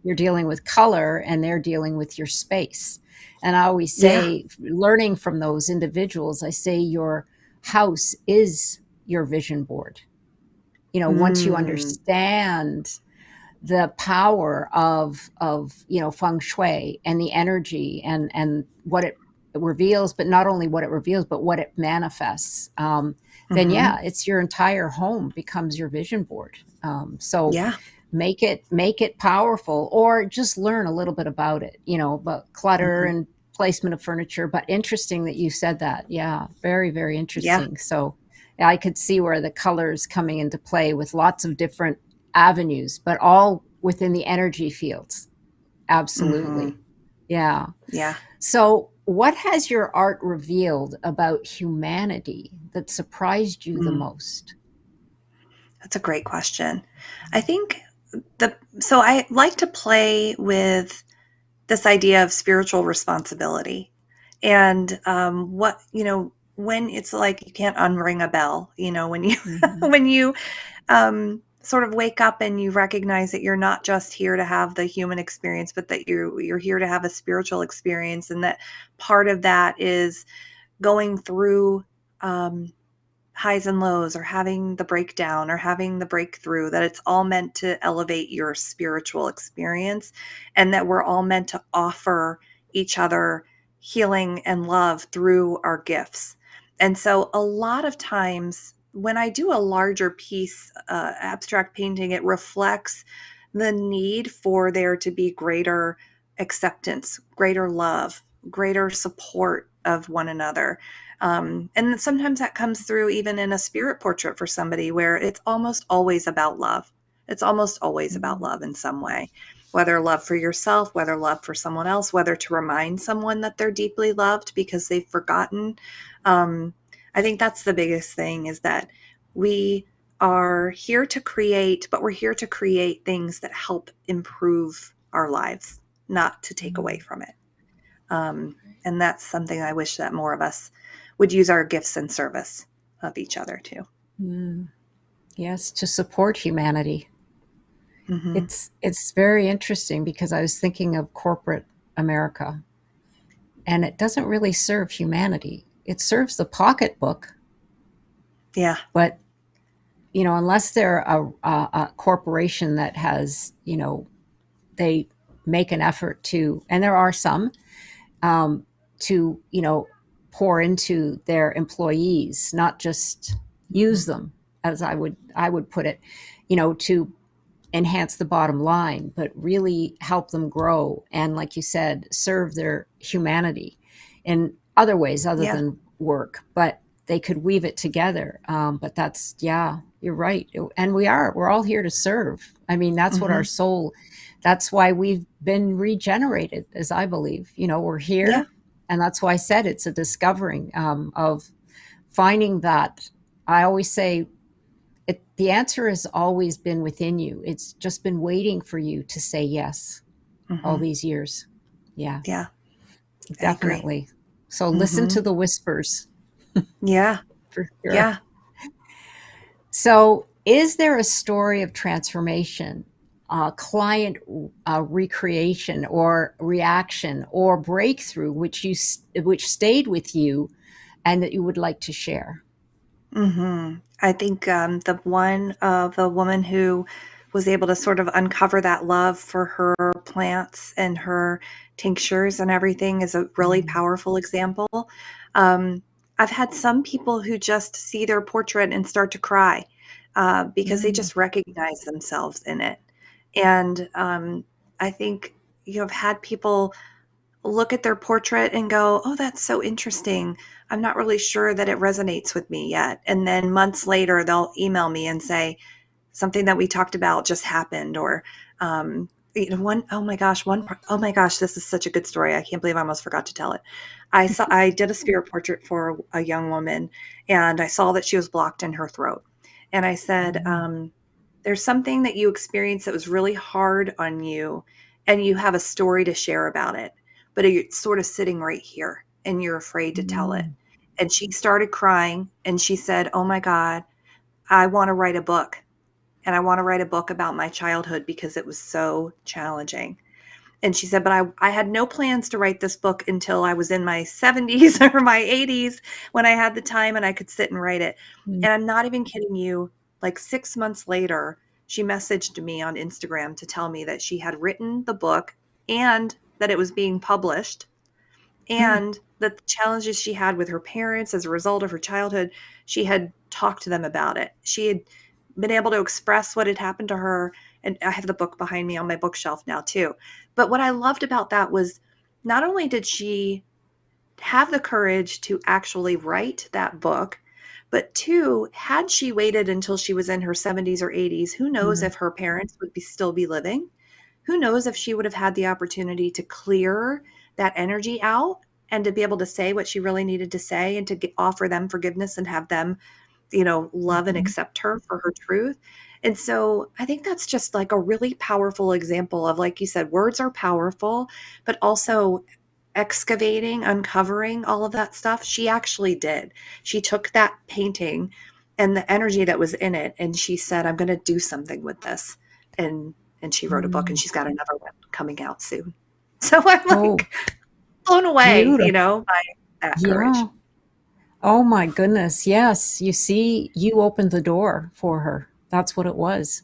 you're dealing with color and they're dealing with your space. And I always Yeah. say, learning from those individuals, I say your house is your vision board. Once you Mm. understand the power of feng shui and the energy and what it reveals, but not only what it reveals but what it manifests, then Mhm. yeah, it's your entire home becomes your vision board. So Yeah. make it powerful, or just learn a little bit about it, about clutter Mhm. and placement of furniture. But interesting that you said that. Yeah, very, very Yeah. interesting. So yeah, I could see where the colors coming into play with lots of different avenues, but all within the energy fields. Absolutely. Mhm. Yeah. Yeah. So what has your art revealed about humanity that surprised you the Mm. most? That's a great question. I think so I like to play with this idea of spiritual responsibility and when it's like you can't unring a bell, when you Hmm. when you sort of wake up and you recognize that you're not just here to have the human experience, but that you're here to have a spiritual experience, and that part of that is going through um, highs and lows, or having the breakdown or having the breakthrough, that it's all meant to elevate your spiritual experience, and that we're all meant to offer each other healing and love through our gifts. And so a lot of times when I do a larger piece, abstract painting, it reflects the need for there to be greater acceptance, greater love, greater support of one another. And sometimes that comes through even in a spirit portrait for somebody, where it's almost always about love. It's almost always about love in some way, whether love for yourself, whether love for someone else, whether to remind someone that they're deeply loved because they've forgotten. Um, I think that's the biggest thing, is that we are here to create, but we're here to create things that help improve our lives, not to take away from it. Um, and that's something I wish that more of us would use our gifts in service of each other too. Mm. Yes, to support humanity. Hmm. It's very interesting because I was thinking of corporate America, and it doesn't really serve humanity. It serves the pocketbook, Yeah. but unless they're a corporation that has, they make an effort to, and there are some, to pour into their employees, not just use them, as I would put it, to enhance the bottom line, but really help them grow and, like you said, serve their humanity in other ways other Yeah. than work. But they could weave it together. But that's, yeah, you're right. And we're all here to serve. I mean, that's what our Hmm. soul, that's why we've been regenerated, as I believe. We're Yeah. here. And that's why I said it's a discovering, of finding that. I always say, the answer has always been within you. It's just been waiting for you to say yes all Hmm. these years. Yeah, Yeah. I agree. definitely. So listen Hmm. to the whispers Yeah. for sure. Yeah. So, is there a story of transformation, client recreation, or reaction, or breakthrough which stayed with you and that you would like to share? I think the one of the woman who was able to sort of uncover that love for her plants and her tinctures and everything is a really Mm. powerful example. Um, I've had some people who just see their portrait and start to cry because they Mm. just recognize themselves in it. And I think have had people look at their portrait and go, "Oh, that's so interesting. I'm not really sure that it resonates with me yet." And then months later, they'll email me and say, "Something that we talked about just happened," or, oh my gosh, this is such a good story. I can't believe I almost forgot to tell it. I did a spirit portrait for a young woman, and I saw that she was blocked in her throat. And I said, Mm. there's something that you experienced that was really hard on you, and you have a story to share about it, but it's sort of sitting right here and you're afraid to tell it. Mm. And she started crying and she said, "Oh my God, I want to write a book." and I want to write a book about my childhood because it was so challenging. And she said, but I had no plans to write this book until I was in my 70s or my 80s when I had the time and I could sit and write it. Mm. And I'm not even kidding you. Like 6 months later, she messaged me on Instagram to tell me that she had written the book and that it was being published, Mm. and that the challenges she had with her parents as a result of her childhood, she had talked to them about it. She had been able to express what had happened to her. And I have the book behind me on my bookshelf now, too. But what I loved about that was not only did she have the courage to actually write that book, but two, had she waited until she was in her 70s or 80s, who knows Mm. if her parents would still be living? Who knows if she would have had the opportunity to clear that energy out and to be able to say what she really needed to say and to offer them forgiveness and have them, love and Mhm. accept her for her truth. And so I think that's just like a really powerful example of, like you said, words are powerful, but also excavating, uncovering all of that stuff. She actually did. She took that painting and the energy that was in it, and she said, I'm going to do something with this. And she wrote a book, and Mm. she's got another one coming out soon. So I'm Oh, like blown away, beautiful. by that Yeah. courage. Oh my goodness. Yes. You see, you opened the door for her. That's what it was.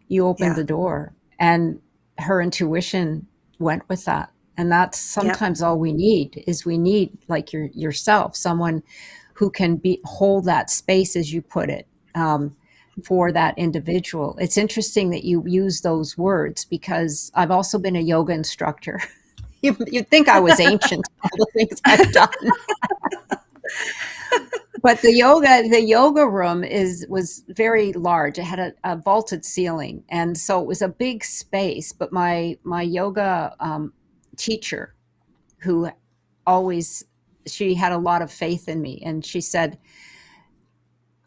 You opened Yeah. the door, and her intuition went with that. And that's Yep. sometimes all we need is we need, like yourself, someone who can hold that space, as you put it, for that individual. It's interesting that you use those words because I've also been a yoga instructor. You'd think I was ancient, all the things I've done. But the yoga room was very large. It had a vaulted ceiling, and so it was a big space. But my yoga teacher, who always she had a lot of faith in me, and she said,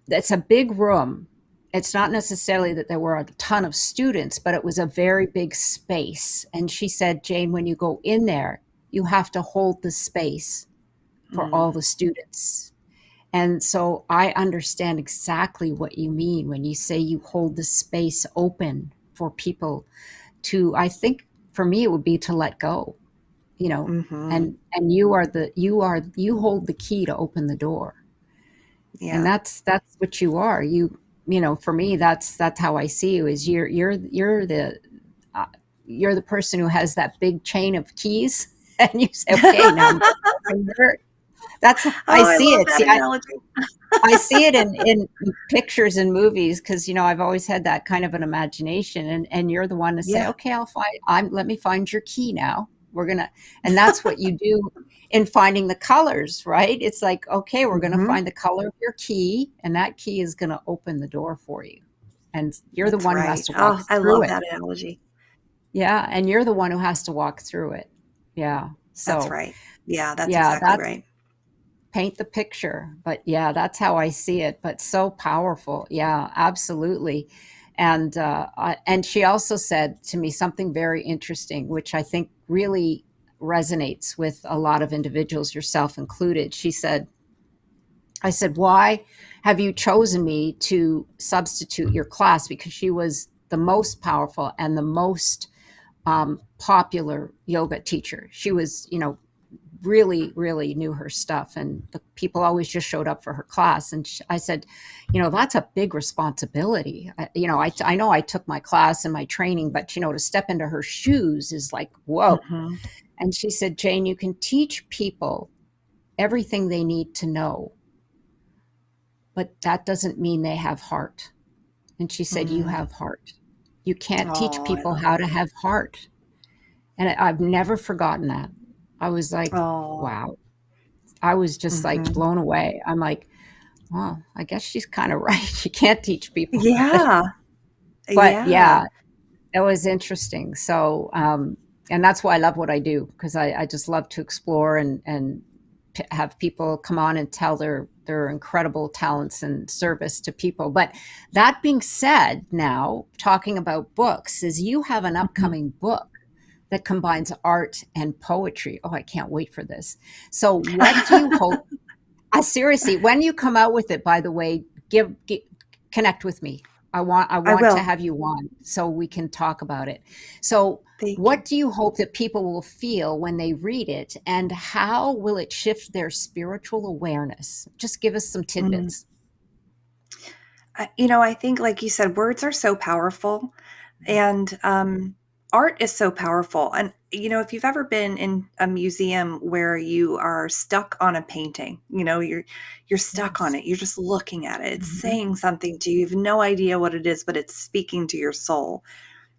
"It's a big room. It's not necessarily that there were a ton of students, but it was a very big space." And she said, "Jane, when you go in there, you have to hold the space for all Mm, the students." And so I understand exactly what you mean when you say you hold the space open for people to, I think for me, it would be to let go, you know, mhm. and you hold the key to open the door. And Yeah. that's what you are. For me, that's how I see you is uh, you're the person who has that big chain of keys and you say, okay, now I'm going to work. That's I Oh, I see love it. that See, analogy. I see it in pictures and movies because I've always had that kind of an imagination, and you're the one to say, Yeah. okay, let me find your key now. We're gonna, and that's what you do in finding the colors, right? It's like, okay, we're gonna Mhm. find the color of your key, and that key is gonna open the door for you, and you're the That's one who has right. to walk Oh, I through love it. that analogy. Yeah, and you're the one who has to walk through it. Yeah. That's So right. Yeah, that's yeah, exactly that's right. paint the picture. But yeah, that's how I see it. But so powerful. Yeah, absolutely. And she also said to me something very interesting, which I think really resonates with a lot of individuals, yourself included. She said, I said, why have you chosen me to substitute your class? Because she was the most powerful and the most popular yoga teacher. She was, really, really knew her stuff. And the people always just showed up for her class. And I said, that's a big responsibility. I know I took my class and my training, but, to step into her shoes is like, whoa. Mhm. And she said, Jane, you can teach people everything they need to know, but that doesn't mean they have heart. And she said, you Mm. have heart. You can't teach Oh, I people love how that. to have heart. And I've never forgotten that. I was like, Oh. wow. I was just like Mhm. blown away. I'm like, well, I guess she's kind of right. You can't teach people how to, Yeah. but Yeah. yeah, it was interesting. So, and that's why I love what I do because I just love to explore and have people come on and tell their incredible talents and service to people. But that being said, now talking about books, is you have an Mhm. upcoming book that combines art and poetry. Oh, I can't wait for this. So, what do you hope? Seriously, when you come out with it, by the way, connect with me. I I want to will. have you on so we can talk about it. So, Thank you. what do you hope that people will feel when they read it, and how will it shift their spiritual awareness? Just give us some Mm. tidbits. I think, like you said, words are so powerful, and art is so powerful. And if you've ever been in a museum where you are stuck on a painting, you're stuck on Yes. it. You're just looking at it. It's Mhm. saying something to you. You have no idea what it is, but it's speaking to your soul.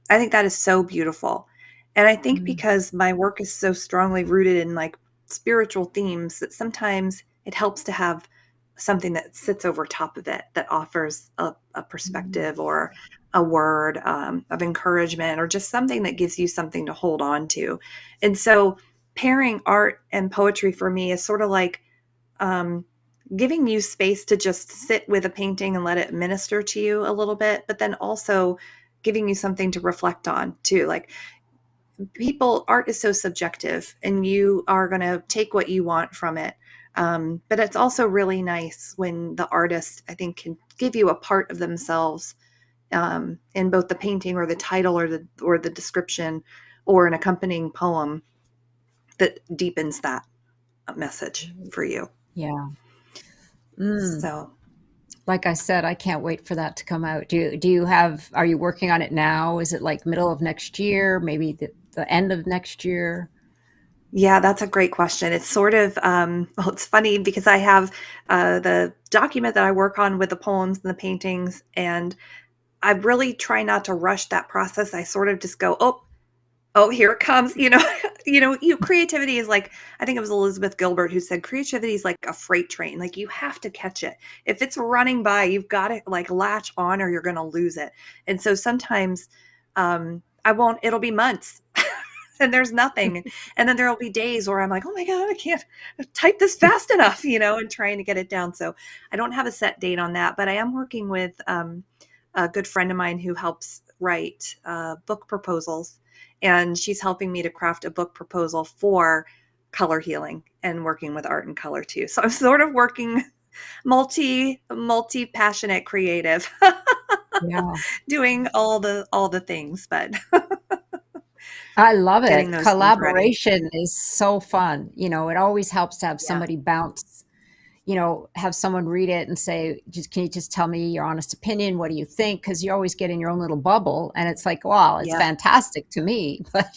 I think that is so beautiful. And I think Mm. because my work is so strongly rooted in like spiritual themes that sometimes it helps to have something that sits over top of it that offers a Mm. perspective or a word of encouragement or just something that gives you something to hold on to. And so pairing art and poetry for me is sort of like um, giving you space to just sit with a painting and let it minister to you a little bit, but then also giving you something to reflect on too. Like art is so subjective and you are going to take what you want from it. But it's also really nice when the artist, I think, can give you a part of themselves in both the painting or the title or the description or an accompanying poem that deepens that message for you. Yeah. Mm. So Like I said, I can't wait for that to come out. Do you have, are you working on it now? Is it like middle of next year, maybe the end of next year? yeah, that's a great question. It's sort of, well, it's funny because I have the document that I work on with the poems and the paintings, and I really try not to rush that process. I sort of just go, oh, here it comes. Creativity is like, I think it was Elizabeth Gilbert who said, creativity is like a freight train. Like you have to catch it. If it's running by, you've got to like latch on or you're going to lose it. And so sometimes I won't, it'll be months and there's nothing. And then there'll be days where I'm like, oh my God, I can't type this fast enough, and trying to get it down. So I don't have a set date on that, but I am working with a good friend of mine who helps write book proposals. And she's helping me to craft a book proposal for color healing and working with art and color too. So I'm sort of working multi passionate creative Yeah. doing all the things, but I love getting it. those things ready. Collaboration is so fun. It always helps to have Yeah. somebody bounce, have someone read it and say, just, can you just tell me your honest opinion? What do you think? Because you always get in your own little bubble and it's like, wow, it's Yeah. fantastic to me. But,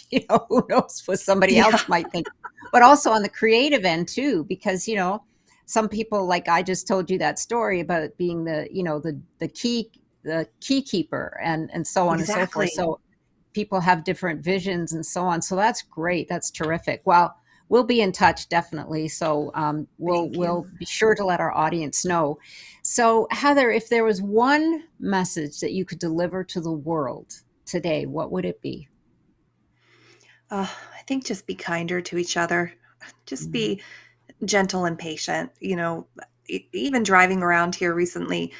who knows what somebody Yeah. else might think. But also on the creative end too, because, some people, like I just told you that story about being the key keeper and so on and so forth. Exactly. So people have different visions and so on. So that's great. That's terrific. Well, we'll be in touch definitely. So Thank you. we'll be sure to let our audience know. So Heather, if there was one message that you could deliver to the world today, what would it be? I think just be kinder to each other. Just Mm. be gentle and patient. Even driving around here recently,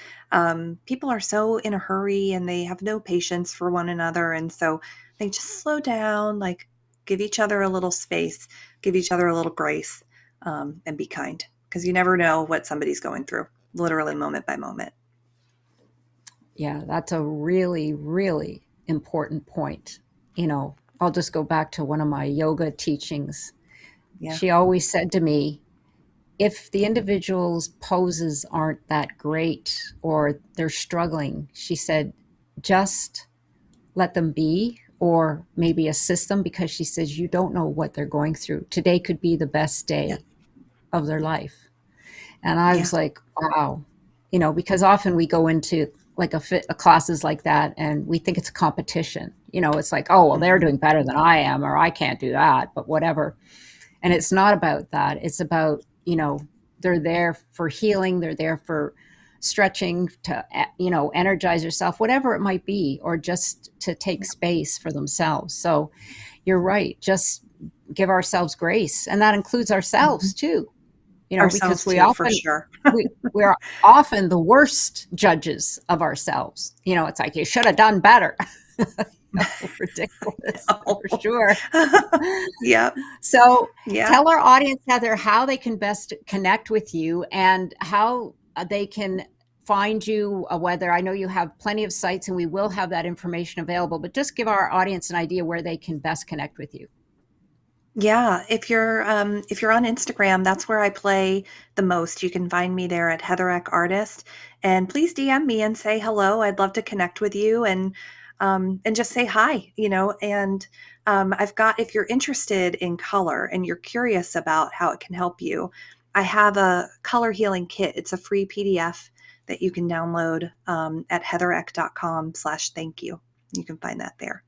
people are so in a hurry and they have no patience for one another. And so they just slow down, like give each other a little space, give each other a little grace, and be kind because you never know what somebody's going through, literally moment by moment. Yeah, that's a really, really important point. I'll just go back to one of my yoga teachings. Yeah. She always said to me, if the individual's poses aren't that great or they're struggling, she said, just let them be or maybe assist them because she says you don't know what they're going through. Today could be the best Yeah. day of their life. And I Yeah. was like, wow, because often we go into like a classes like that and we think it's a competition. It's like, oh, well, they're Mhm. doing better than I am, or I can't do that, but whatever. And it's not about that. It's about, they're there for healing, they're there for stretching to, energize yourself, whatever it might be, or just to take Yeah. space for themselves. So you're right. Just give ourselves grace. And that includes ourselves Mhm. too, because Ourselves too, for sure. we're often the worst judges of ourselves. It's like you should have done better. Ridiculous for Oh. sure. Yep. So Yeah. tell our audience, Heather, how they can best connect with you and how they can find you, whether I know you have plenty of sites and we will have that information available, but just give our audience an idea where they can best connect with you. Yeah, if you're on Instagram, that's where I play the most. You can find me there at Heather Artist, and please DM me and say hello. I'd love to connect with you and just say hi, you know. And I've got if you're interested in color and you're curious about how it can help you, I have a color healing kit. It's a free PDF that you can download at heathereck.com/thank you. You can find that there.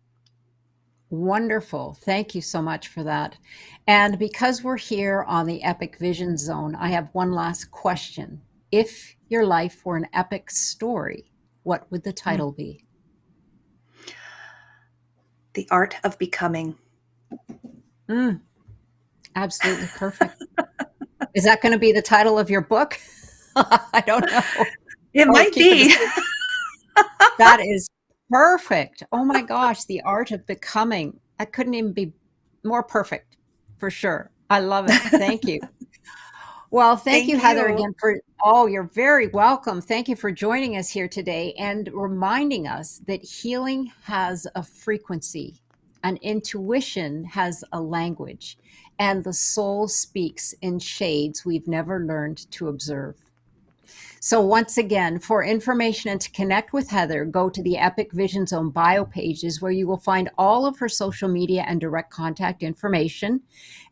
Wonderful. Thank you so much for that. And because we're here on the Epic Vision Zone, I have one last question. If your life were an epic story, what would the Mm. title be? The art of becoming. Mm, absolutely perfect. Is that going to be the title of your book? I don't know. It Or might keep it a be. secret. That is perfect. Oh my gosh, the art of becoming. That couldn't even be more perfect for sure. I love it. Thank you. Well, thank you, Thank Heather, you. again for, oh, you're very welcome. Thank you for joining us here today and reminding us that healing has a frequency, and intuition has a language, and the soul speaks in shades we've never learned to observe. So once again, for information and to connect with Heather, go to the Epic Vision Zone bio pages where you will find all of her social media and direct contact information.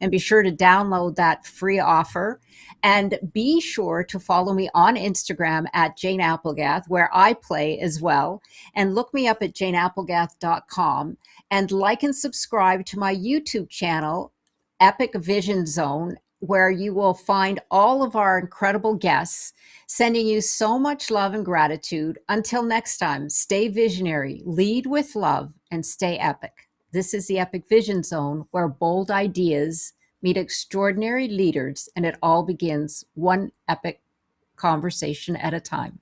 And be sure to download that free offer. And be sure to follow me on Instagram at Jane Applegath, where I play as well. And look me up at janeapplegath.com and like and subscribe to my YouTube channel, Epic Vision Zone, where you will find all of our incredible guests. Sending you so much love and gratitude. Until next time, stay visionary, lead with love, and stay epic. This is the Epic Vision Zone, where bold ideas meet extraordinary leaders, and it all begins one epic conversation at a time.